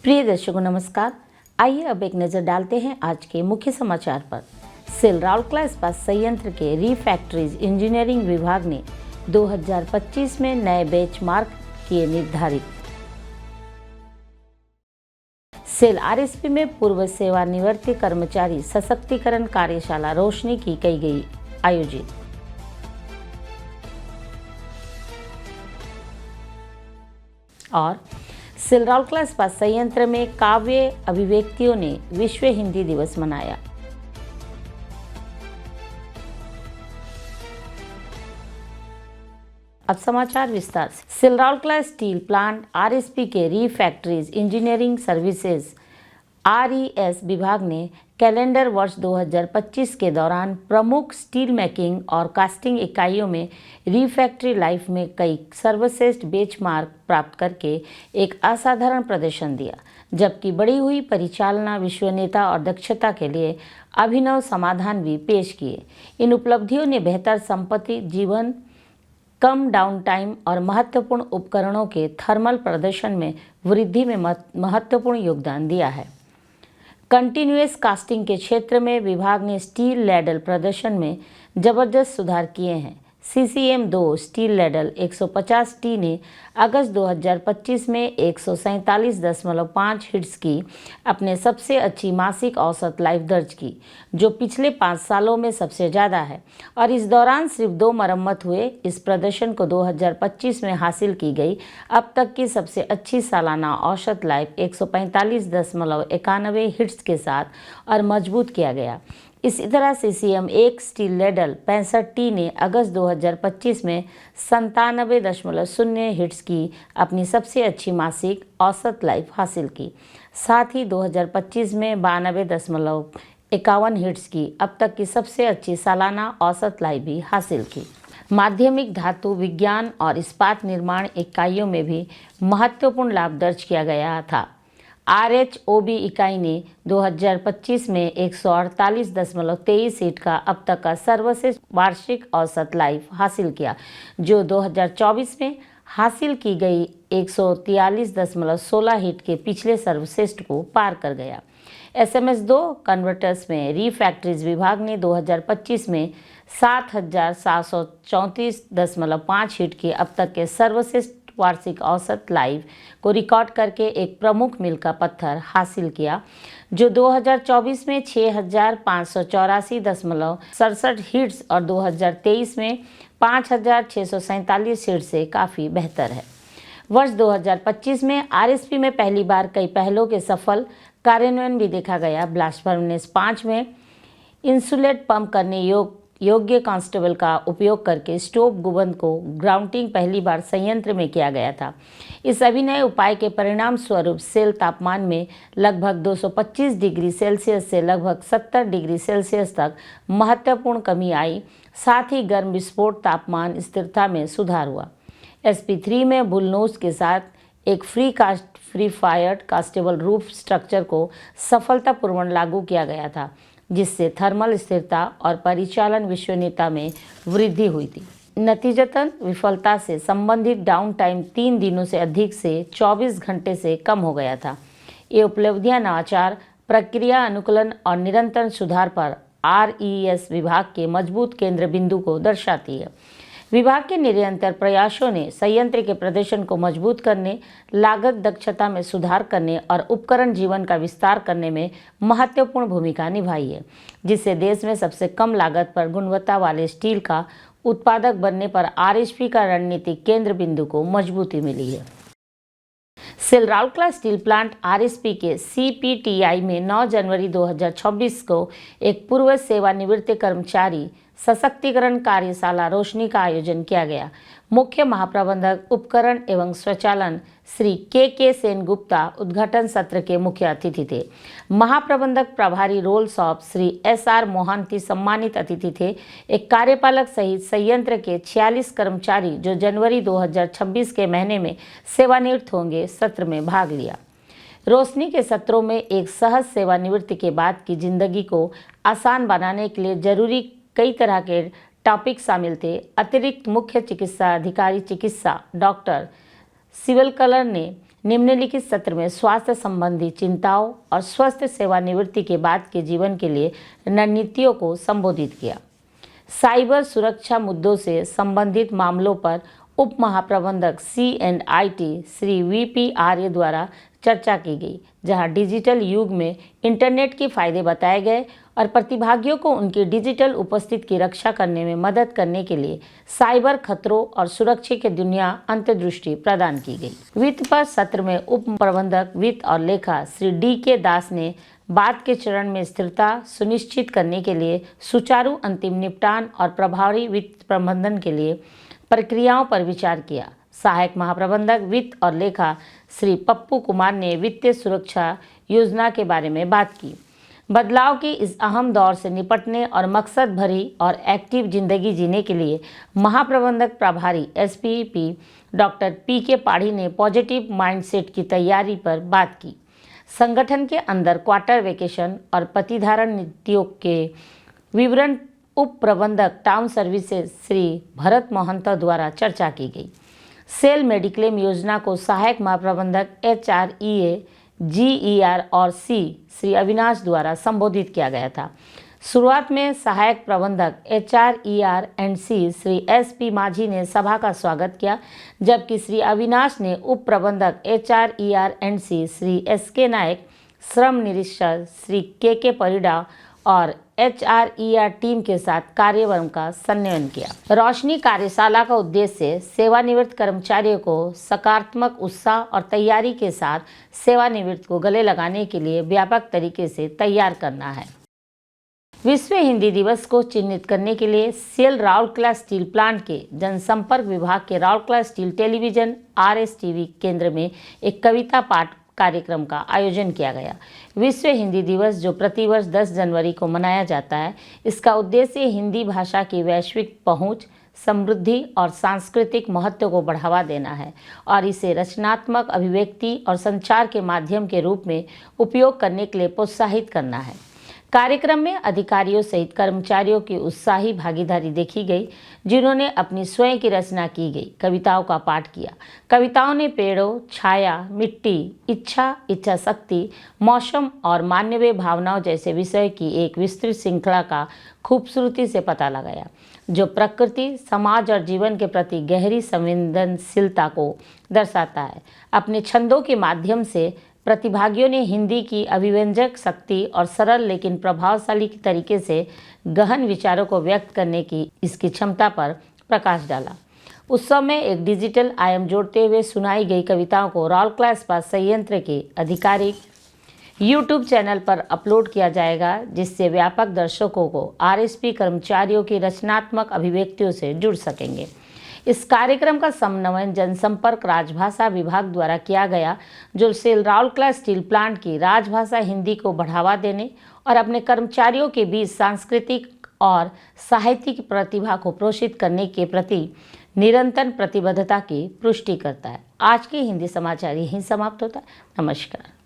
प्रिय दर्शकों नमस्कार। आइए अब एक नज़र डालते हैं आज के मुख्य समाचार पर। सेल राउरकेला इस्पात संयंत्र के रीफैक्टरीज इंजीनियरिंग विभाग ने 2025 में नए बेंचमार्क किए निर्धारित। सेल आरएसपी में पूर्व सेवानिवृत्त कर्मचारी सशक्तिकरण कार्यशाला रोशनी की गई आयोजित। और सेल राउरकेला इस्पात संयंत्र में काव्य अभिव्यक्तियों ने विश्व हिंदी दिवस मनाया। अब समाचार विस्तार से। SAIL Rourkela steel plant RSP के रीफैक्टरीज इंजीनियरिंग सर्विसेज आरईएस विभाग ने कैलेंडर वर्ष 2025 के दौरान प्रमुख स्टील मेकिंग और कास्टिंग इकाइयों में रीफैक्टरी लाइफ में कई सर्वश्रेष्ठ बेंचमार्क प्राप्त करके एक असाधारण प्रदर्शन दिया, जबकि बढ़ी हुई परिचालना विश्वसनीयता और दक्षता के लिए अभिनव समाधान भी पेश किए। इन उपलब्धियों ने बेहतर संपत्ति जीवन, कम डाउन टाइम और महत्वपूर्ण उपकरणों के थर्मल प्रदर्शन में वृद्धि में महत्वपूर्ण योगदान दिया है। कंटिन्यूअस कास्टिंग के क्षेत्र में विभाग ने स्टील लैडल प्रदर्शन में जबरदस्त सुधार किए हैं। CCM-2 स्टील लैडल 150T ने अगस्त 2025 में 147.5 हिट्स की अपने सबसे अच्छी मासिक औसत लाइफ दर्ज की, जो पिछले 5 सालों में सबसे ज़्यादा है, और इस दौरान सिर्फ 2 मरम्मत हुए। इस प्रदर्शन को 2025 में हासिल की गई अब तक की सबसे अच्छी सालाना औसत लाइफ 145.91 हिट्स के साथ और मजबूत किया गया। इसी तरह CCM-1 स्टील लैडल 65T ने अगस्त 2025 में 97.0 हिट्स की अपनी सबसे अच्छी मासिक औसत लाइफ हासिल की। साथ ही 2025 में 92.51 हिट्स की अब तक की सबसे अच्छी सालाना औसत लाइफ भी हासिल की। माध्यमिक धातु विज्ञान और इस्पात निर्माण इकाइयों में भी महत्वपूर्ण लाभ दर्ज किया गया था। RHOB इकाई ने 2025 में 148.23 हिट का अब तक का सर्वश्रेष्ठ वार्षिक औसत लाइफ हासिल किया, जो 2024 में हासिल की गई 143.16 हिट के पिछले सर्वश्रेष्ठ को पार कर गया। SMS-2 कन्वर्टर्स में रीफैक्टरीज विभाग ने 2025 में 7,734.5 हिट के अब तक के सर्वश्रेष्ठ वार्षिक औसत लाइफ को रिकॉर्ड करके एक प्रमुख मील का पत्थर हासिल किया, जो 2024 में 6,584.67 हिट्स और 2023 में 5,647 हिट्स से काफ़ी बेहतर है। वर्ष 2025 में आरएसपी में पहली बार कई पहलों के सफल कार्यान्वयन भी देखा गया। ब्लास्ट फर्नेस 5 में इंसुलेट पंप करने योग्य कांस्टेबल का उपयोग करके स्टोव गुंबद को ग्राउंडिंग पहली बार संयंत्र में किया गया था। इस अभिनय उपाय के परिणाम स्वरूप सेल तापमान में लगभग 225 डिग्री सेल्सियस से लगभग 70 डिग्री सेल्सियस तक महत्वपूर्ण कमी आई। साथ ही गर्म विस्फोट तापमान स्थिरता में सुधार हुआ। SP3 में बुलनोज के साथ एक free fire constable roof structure को सफलतापूर्वक लागू किया गया था, जिससे थर्मल स्थिरता और परिचालन विश्वसनीयता में वृद्धि हुई थी। नतीजतन विफलता से संबंधित डाउन टाइम 3 दिनों से अधिक से 24 घंटे से कम हो गया था। ये उपलब्धियां नवाचार, प्रक्रिया अनुकूलन और निरंतर सुधार पर RES विभाग के मजबूत केंद्र बिंदु को दर्शाती है। विभाग के निरंतर प्रयासों ने संयंत्र के प्रदर्शन को मजबूत करने, लागत दक्षता में सुधार करने और उपकरण जीवन का विस्तार करने में महत्वपूर्ण भूमिका निभाई है, जिससे देश में सबसे कम लागत पर गुणवत्ता वाले स्टील का उत्पादक बनने पर आरएसपी का रणनीतिक केंद्र बिंदु को मजबूती मिली है। SAIL Rourkela steel plant RSP के CPTI में 9 जनवरी 2026 को एक पूर्व सेवानिवृत्त कर्मचारी सशक्तिकरण कार्यशाला रोशनी का आयोजन किया गया। मुख्य महाप्रबंधक उपकरण एवं स्वचालन श्री के सेन गुप्ता उद्घाटन सत्र के मुख्य अतिथि थे। महाप्रबंधक प्रभारी rolls of Shri SR Mohanty सम्मानित अतिथि थे। एक कार्यपालक सहित संयंत्र के 46 कर्मचारी जो जनवरी 2026 के महीने में सेवानिवृत्त होंगे, सत्र में भाग लिया। रोशनी के सत्रों में एक सहज सेवानिवृत्ति के बाद की जिंदगी को आसान बनाने के लिए जरूरी कई तरह के टॉपिक शामिल थे। अतिरिक्त मुख्य चिकित्सा अधिकारी चिकित्सा डॉक्टर सिवलकलर ने निम्नलिखित सत्र में स्वास्थ्य संबंधी चिंताओं और स्वस्थ सेवानिवृत्ति के बाद के जीवन के लिए रणनीतियों को संबोधित किया। साइबर सुरक्षा मुद्दों से संबंधित मामलों पर उप महाप्रबंधक CNIT श्री VP आर्य द्वारा चर्चा की गई, जहां डिजिटल युग में इंटरनेट के फायदे बताए गए और प्रतिभागियों को उनकी डिजिटल उपस्थिति की रक्षा करने में मदद करने के लिए साइबर खतरों और सुरक्षा की दुनिया अंतर्दृष्टि प्रदान की गई। वित्त पर सत्र में उप प्रबंधक वित्त और लेखा श्री DK दास ने बाद के चरण में स्थिरता सुनिश्चित करने के लिए सुचारू अंतिम निपटान और प्रभावी वित्त प्रबंधन के लिए प्रक्रियाओं पर विचार किया। सहायक महाप्रबंधक वित्त और लेखा श्री पप्पू कुमार ने वित्तीय सुरक्षा योजना के बारे में बात की। बदलाव के इस अहम दौर से निपटने और मकसद भरी और एक्टिव जिंदगी जीने के लिए महाप्रबंधक प्रभारी SPP डॉक्टर PK पाढ़ी ने पॉजिटिव माइंडसेट की तैयारी पर बात की। संगठन के अंदर क्वार्टर वेकेशन और प्रतिधारण नीतियों के विवरण उप प्रबंधक टाउन सर्विसेज श्री भरत मोहंता द्वारा चर्चा की गई। सेल मेडिक्लेम योजना को सहायक महाप्रबंधक HREA GER और C श्री अविनाश द्वारा संबोधित किया गया था। शुरुआत में सहायक प्रबंधक HRER and C Shri SP माझी ने सभा का स्वागत किया, जबकि श्री अविनाश ने उप प्रबंधक HRER and C Shri SK नायक, श्रम निरीक्षक श्री KK परिडा और HRER टीम के साथ कार्यक्रम का संयोजन किया। रोशनी कार्यशाला का उद्देश्य सेवानिवृत्त कर्मचारियों को सकारात्मक उत्साह और तैयारी के साथ सेवानिवृत्त को गले लगाने के लिए व्यापक तरीके से तैयार करना है। विश्व हिंदी दिवस को चिन्हित करने के लिए सेल राउरकेला स्टील प्लांट के जनसंपर्क विभाग के राउरकेला स्टील टेलीविजन RSTV केंद्र में एक कविता पाठ कार्यक्रम का आयोजन किया गया। विश्व हिंदी दिवस जो प्रतिवर्ष 10 जनवरी को मनाया जाता है, इसका उद्देश्य हिंदी भाषा की वैश्विक पहुंच, समृद्धि और सांस्कृतिक महत्व को बढ़ावा देना है और इसे रचनात्मक अभिव्यक्ति और संचार के माध्यम के रूप में उपयोग करने के लिए प्रोत्साहित करना है। कार्यक्रम में अधिकारियों सहित कर्मचारियों की उत्साही भागीदारी देखी गई, जिन्होंने अपनी स्वयं की रचना की गई कविताओं का पाठ किया। कविताओं ने पेड़ों, छाया, मिट्टी, इच्छा शक्ति, मौसम और मानवीय भावनाओं जैसे विषय की एक विस्तृत श्रृंखला का खूबसूरती से पता लगाया, जो प्रकृति, समाज और जीवन के प्रति गहरी संवेदनशीलता को दर्शाता है। अपने छंदों के माध्यम से प्रतिभागियों ने हिंदी की अभिव्यंजक शक्ति और सरल लेकिन प्रभावशाली तरीके से गहन विचारों को व्यक्त करने की इसकी क्षमता पर प्रकाश डाला। उत्सव में एक डिजिटल आयाम जोड़ते हुए सुनाई गई कविताओं को राउरकेला इस्पात संयंत्र के आधिकारिक YouTube चैनल पर अपलोड किया जाएगा, जिससे व्यापक दर्शकों को RSP कर्मचारियों की रचनात्मक अभिव्यक्तियों से जुड़ सकेंगे। इस कार्यक्रम का समन्वय जनसंपर्क राजभाषा विभाग द्वारा किया गया, जो सेल राउरकेला स्टील प्लांट की राजभाषा हिंदी को बढ़ावा देने और अपने कर्मचारियों के बीच सांस्कृतिक और साहित्यिक प्रतिभा को प्रोत्साहित करने के प्रति निरंतर प्रतिबद्धता की पुष्टि करता है। आज के हिंदी समाचार यहीं समाप्त होता है। नमस्कार।